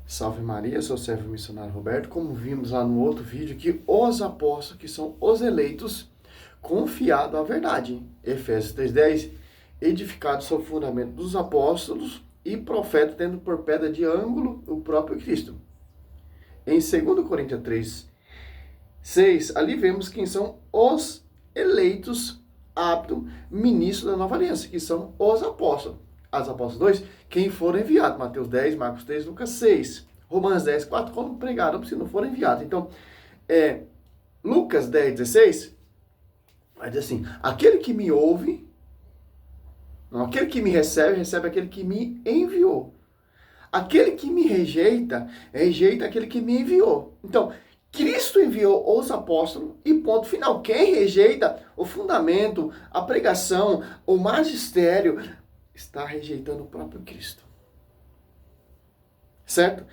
Salve Maria, sou o servo missionário Roberto. Como vimos lá no outro vídeo, que os apóstolos, que são os eleitos, confiados à verdade. Efésios 3:10, edificados sobre o fundamento dos apóstolos e profetas, tendo por pedra de ângulo o próprio Cristo. Em 2 Coríntios 3:6, ali vemos quem são os eleitos aptos ministros da nova aliança, que são os apóstolos. As apóstolos 2, quem foram enviados. Mateus 10, Marcos 3, Lucas 6. Romanos 10, 4, quando pregaram, se não foram enviados. Então, Lucas 10, 16, vai dizer assim, aquele que me ouve, não, aquele que me recebe, recebe aquele que me enviou. Aquele que me rejeita, rejeita aquele que me enviou. Então, Cristo enviou os apóstolos e ponto final. Quem rejeita o fundamento, a pregação, o magistério, está rejeitando o próprio Cristo. Certo?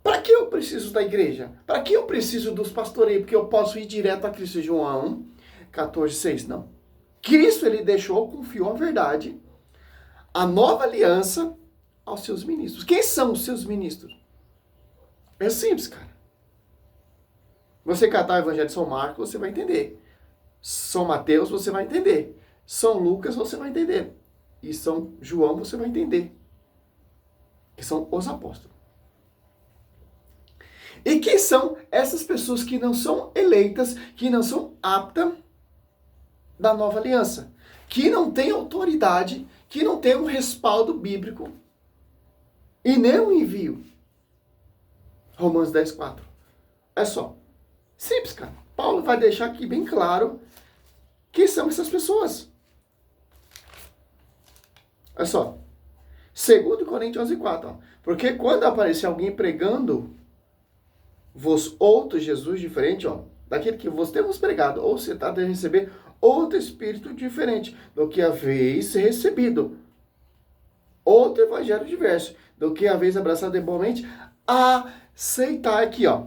Para que eu preciso da igreja? Para que eu preciso dos pastoreios? Porque eu posso ir direto a Cristo. João 14:6. Não. Cristo, ele confiou a verdade, a nova aliança aos seus ministros. Quem são os seus ministros? É simples, cara. Você catar o Evangelho de São Marcos, você vai entender. São Mateus, você vai entender. São Lucas, você vai entender. E São João, você vai entender. Que são os apóstolos. E quem são essas pessoas que não são eleitas, que não são aptas da nova aliança? Que não têm autoridade, que não têm um respaldo bíblico e nem um envio. Romanos 10:4. É só. Simples, cara. Paulo vai deixar aqui bem claro quem são essas pessoas. Olha só. 2 Coríntios 11:4. Ó. Porque quando aparecer alguém pregando vos outro Jesus diferente, ó, daquele que vos temos pregado, ou você está a receber outro espírito diferente do que haveis recebido. Outro evangelho diverso do que haveis abraçado igualmente, aceitar aqui, ó.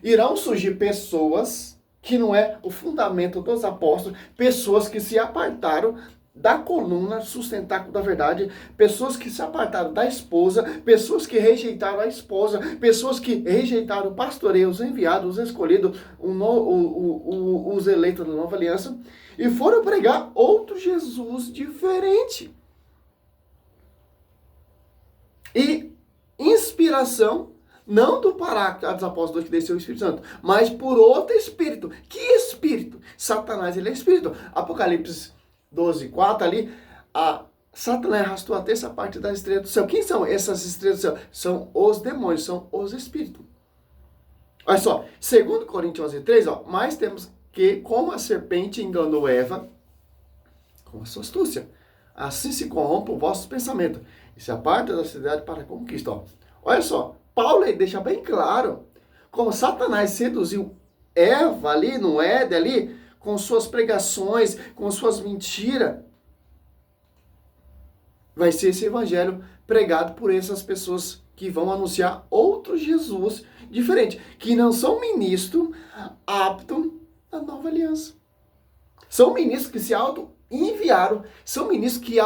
Irão surgir pessoas que não é o fundamento dos apóstolos, pessoas que se apartaram da coluna sustentáculo da verdade, pessoas que se apartaram da esposa, pessoas que rejeitaram a esposa, pessoas que rejeitaram o pastoreio, os enviados, os escolhidos, os eleitos da nova aliança, e foram pregar outro Jesus diferente. E inspiração, não do Paráclito dos apóstolos que desceu o Espírito Santo, mas por outro Espírito. Que Espírito? Satanás, ele é Espírito. Apocalipse 12:4 ali, Satanás arrastou a terça parte das estrelas do céu. Quem são essas estrelas do céu? São os demônios, são os espíritos. Olha só, 2 Coríntios 11:3, ó, mas temos que, como a serpente enganou Eva, com a sua astúcia, assim se corrompe o vosso pensamento e se aparta da cidade para a conquista. Ó. Olha só, Paulo aí deixa bem claro como Satanás seduziu Eva ali, no Éden ali, com suas pregações, com suas mentiras. Vai ser esse evangelho pregado por essas pessoas que vão anunciar outro Jesus diferente, que não são ministros aptos à nova aliança. São ministros que se auto-enviaram, são ministros que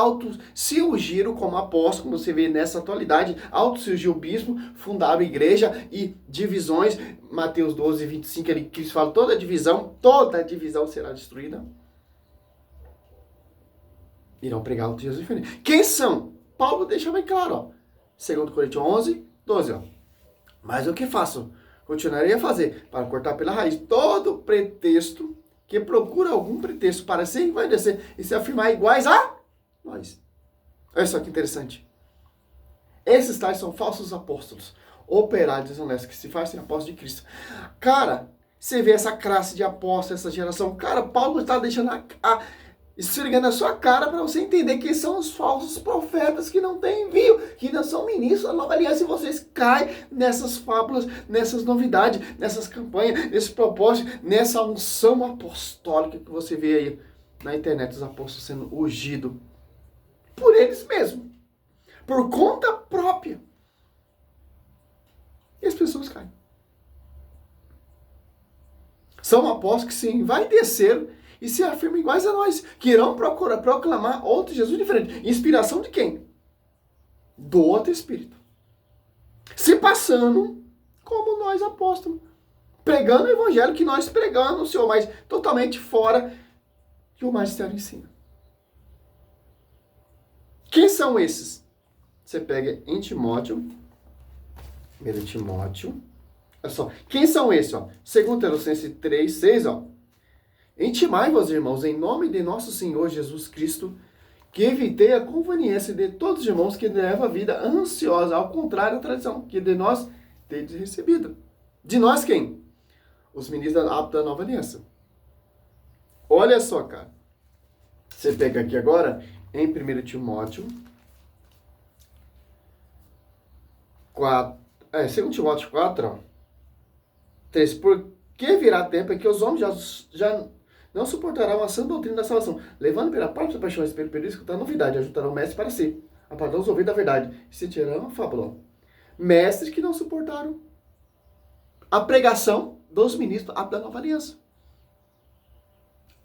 se ungiram como apóstolos, como você vê nessa atualidade, auto-surgiu o bispo, fundaram a igreja e divisões, Mateus 12:25, ele que fala toda divisão será destruída. Irão pregar outro Jesus diferente. Quem são? Paulo deixa bem claro, ó. 2 Coríntios 11:12, ó. Mas o que faço? Continuarei a fazer, para cortar pela raiz todo pretexto que procura algum pretexto para se envaidecer e se afirmar iguais a nós. Olha só que interessante. Esses tais são falsos apóstolos, operários desonestos, que se fazem apóstolos de Cristo. Cara, você vê essa classe de apóstolos, essa geração. Cara, Paulo está deixando esfregando a sua cara para você entender quem são os falsos profetas que não têm envio, que não são ministros da nova aliança, e vocês caem nessas fábulas, nessas novidades, nessas campanhas, nesse propósito, nessa unção apostólica que você vê aí na internet, os apóstolos sendo ungidos por eles mesmos, por conta própria. E as pessoas caem. São apóstolos que se envaideceram e se afirmam iguais a nós, que irão proclamar outro Jesus diferente. Inspiração de quem? Do outro Espírito. se passando como nós apóstolos, pregando o evangelho que nós pregamos, Senhor, mas totalmente fora que o magistério ensina. Quem são esses? Você pega em Timóteo, 1 Timóteo, olha só, quem são esses? 2 Tessalonicenses 3, 6, intimai-vos, irmãos, em nome de nosso Senhor Jesus Cristo, que evitei a conveniência de todos os irmãos que levam a vida ansiosa, ao contrário da tradição que de nós tendes recebido. De nós quem? Os ministros da nova aliança. Olha só, cara. Você pega aqui agora, em 1 Timóteo 4, 2 Timóteo 4, 3, porque virá tempo em que os homens já não suportarão a sã doutrina da salvação, levando pela parte das paixões pelo período escutar novidade, ajuntarão mestres para si, apartarão os ouvidos da verdade, e se tirarão a fábula. Mestres que não suportaram a pregação dos ministros da nova aliança.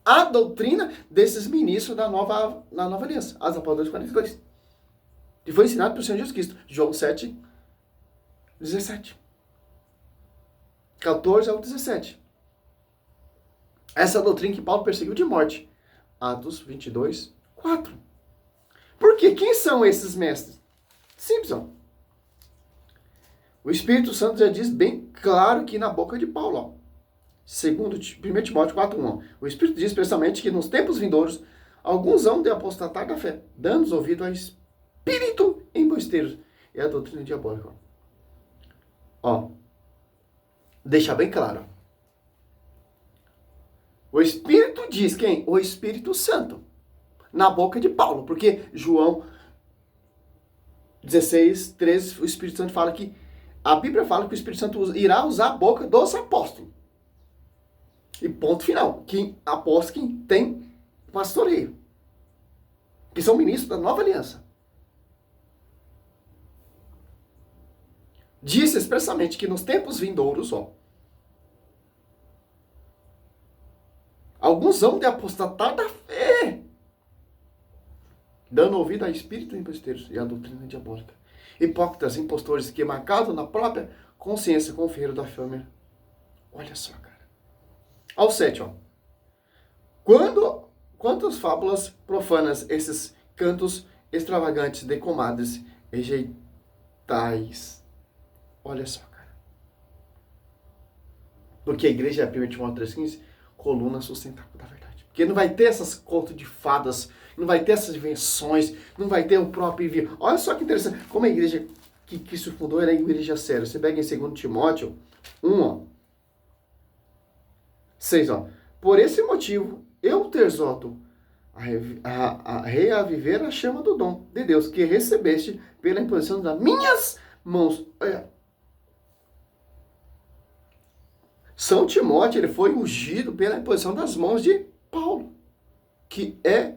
A doutrina desses ministros da nova aliança, as Apóstolos 42, que foi ensinado pelo Senhor Jesus Cristo, João 7, 17. 14 ao 17. Essa doutrina que Paulo perseguiu de morte. Atos 22, 4. Por quê? Quem são esses mestres? Simples, ó. O Espírito Santo já diz bem claro aqui na boca de Paulo, ó. 1 Timóteo 4, 1. O Espírito diz expressamente que nos tempos vindouros, alguns hão de apostatar da fé, dando ouvido a espírito embusteiros. É a doutrina diabólica. Ó. Deixa bem claro. O Espírito diz quem? O Espírito Santo. Na boca de Paulo. Porque João 16, 13, o Espírito Santo fala que a Bíblia fala que o Espírito Santo irá usar a boca dos apóstolos. E ponto final. Que apóstolos que tem pastoreio. Que são ministros da nova aliança. Disse expressamente que nos tempos vindouros, ó, alguns hão de apostatar da fé, dando ouvido a espíritos embusteiros e a doutrina diabólica. Hipócritas, impostores que, marcados na própria consciência, conferiram da fama. Olha só, cara. Ao 7, ó. Quantas fábulas profanas, esses cantos extravagantes de comadres, rejeitais. Olha só, cara. Porque a igreja é 1 Timóteo 3,15, coluna sustentável da verdade. Porque não vai ter essas contos de fadas, não vai ter essas invenções, não vai ter o próprio envio. Olha só que interessante, como a igreja que se fundou era a igreja séria. Você pega em 2 Timóteo 1, ó, 6, ó. Por esse motivo, eu te exorto a reaviver a chama do dom de Deus que recebeste pela imposição das minhas mãos. Olha. São Timóteo, ele foi ungido pela imposição das mãos de Paulo, que é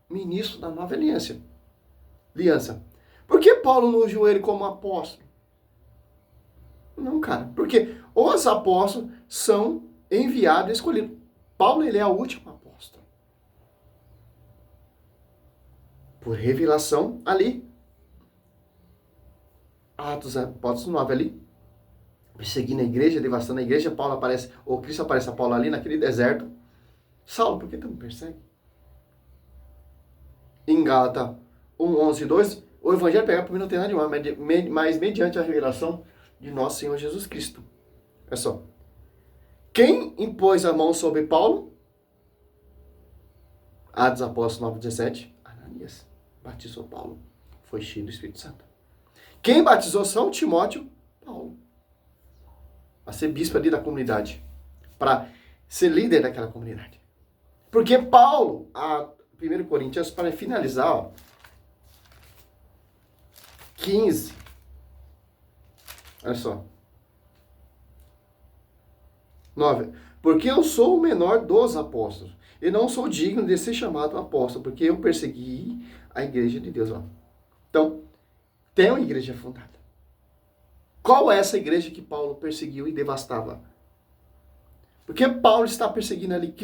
ministro da nova aliança. Por que Paulo não ungiu ele como apóstolo? Não, cara. Porque os apóstolos são enviados e escolhidos. Paulo, ele é o último apóstolo. Por revelação ali. Atos Apóstolos 9 ali. Perseguindo a igreja, devastando a igreja. Paulo aparece, ou Cristo aparece a Paulo ali naquele deserto. Saulo, por que tu me persegue? Em Gálatas 1, 11 e 2, o evangelho pega por mim não tem nada de mal, mas mediante a revelação de nosso Senhor Jesus Cristo. Olha só. Quem impôs a mão sobre Paulo? Atos Apóstolos 9, 17. Ananias batizou Paulo. Foi cheio do Espírito Santo. Quem batizou São Timóteo? Paulo. A ser bispo ali da comunidade. Para ser líder daquela comunidade. Porque Paulo, a 1 Coríntios, para finalizar, ó, 15. Olha só. 9. Porque eu sou o menor dos apóstolos. E não sou digno de ser chamado apóstolo, porque eu persegui a igreja de Deus. Ó. Então, tem uma igreja fundada. Qual é essa igreja que Paulo perseguiu e devastava? Porque Paulo está perseguindo ali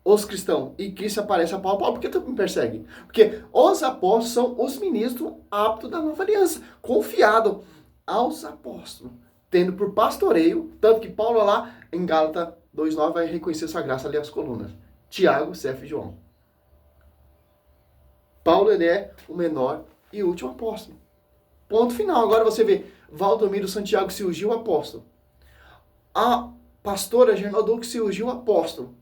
os cristãos. E Cristo aparece a Paulo. Paulo, por que tu me persegue? Porque os apóstolos são os ministros aptos da nova aliança. Confiado aos apóstolos, tendo por pastoreio, tanto que Paulo lá em Gálatas 2:9 vai reconhecer sua graça ali às colunas. Tiago, Cefas e João. Paulo, ele é o menor e último apóstolo. Ponto final. Agora você vê Valdomiro Santiago se ungiu apóstolo. A pastora Geraldo se ungiu apóstolo.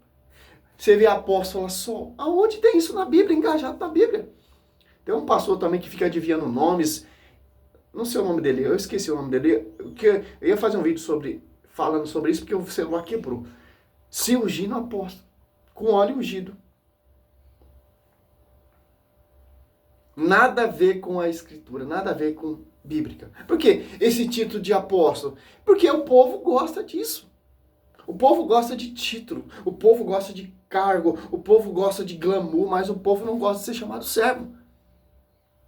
Você vê a apóstola só. Aonde tem isso na Bíblia, engajado na Bíblia? Tem um pastor também que fica adivinhando nomes. Não sei o nome dele, eu esqueci o nome dele. Eu ia fazer um vídeo falando sobre isso porque o celular quebrou. Se ungir no apóstolo, com óleo ungido. Nada a ver com a escritura, nada a ver com bíblica. Por quê? Esse título de apóstolo? Porque o povo gosta disso. O povo gosta de título, o povo gosta de cargo, o povo gosta de glamour, mas o povo não gosta de ser chamado servo.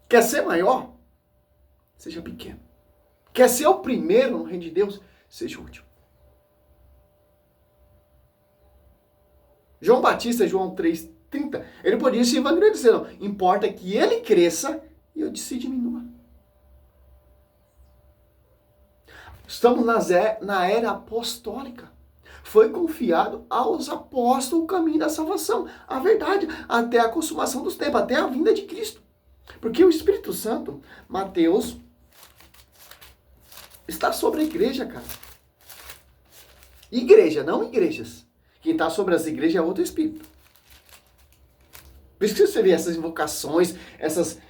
Quer ser maior? Seja pequeno. Quer ser o primeiro no reino de Deus? Seja o último. João Batista, João 3:30, ele podia se evangelizar, não. Importa que ele cresça e eu se diminua. Estamos na era apostólica. Foi confiado aos apóstolos o caminho da salvação, a verdade, até a consumação dos tempos, até a vinda de Cristo. Porque o Espírito Santo, Mateus, está sobre a igreja, cara. Igreja, não igrejas. Quem está sobre as igrejas é outro Espírito. Por isso que você vê essas invocações, essas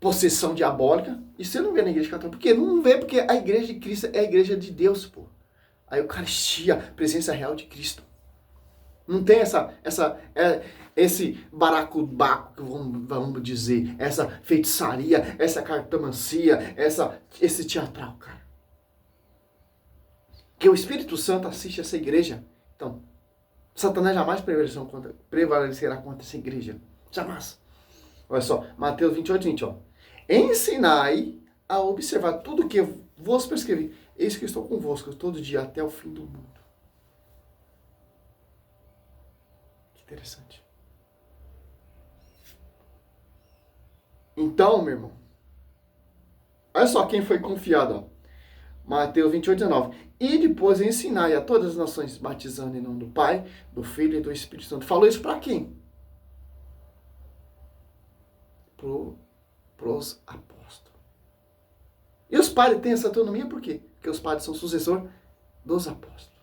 possessão diabólica, e você não vê na igreja católica. Por quê? Não vê porque a igreja de Cristo é a igreja de Deus, pô. A Eucaristia, a presença real de Cristo. Não tem esse baracubaco, vamos dizer, essa feitiçaria, essa cartomancia, esse teatral, cara. Que o Espírito Santo assiste essa igreja. Então, Satanás jamais prevalecerá contra essa igreja. Jamais. Olha só, Mateus 28:20, ó. Ensinai a observar tudo o que vos prescrevi. Eis que eu estou convosco todo dia até o fim do mundo. Que interessante. Então, meu irmão, olha só quem foi confiado, ó. Mateus 28:19. E depois ensinai a todas as nações, batizando em nome do Pai, do Filho e do Espírito Santo. Falou isso para quem? Pros apóstolos. E os padres têm essa autonomia por quê? Porque os padres são sucessor dos apóstolos.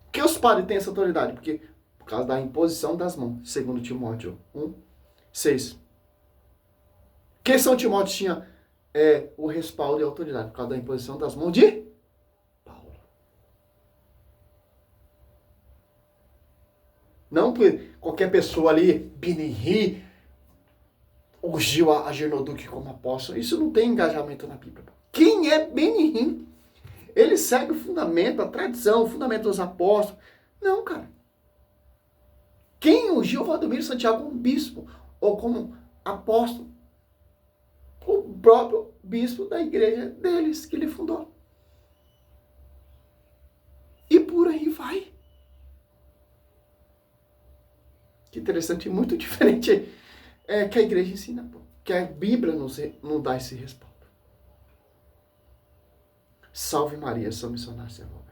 Por que os padres têm essa autoridade? Porque por causa da imposição das mãos, segundo Timóteo 1:6. Que São Timóteo tinha o respaldo e a autoridade? Por causa da imposição das mãos de Paulo. Não por qualquer pessoa ali, Benihim, ungiu a Gernoduque como apóstolo. Isso não tem engajamento na Bíblia. Quem é Benihim? Ele segue o fundamento, a tradição, o fundamento dos apóstolos. Não, cara. Quem ungiu Valdomiro Santiago como bispo ou como apóstolo? O próprio bispo da igreja deles, que ele fundou. E por aí vai. Que interessante e muito diferente que a igreja ensina, pô. Que a Bíblia não dá esse respaldo. Salve Maria, São Missionário Servo.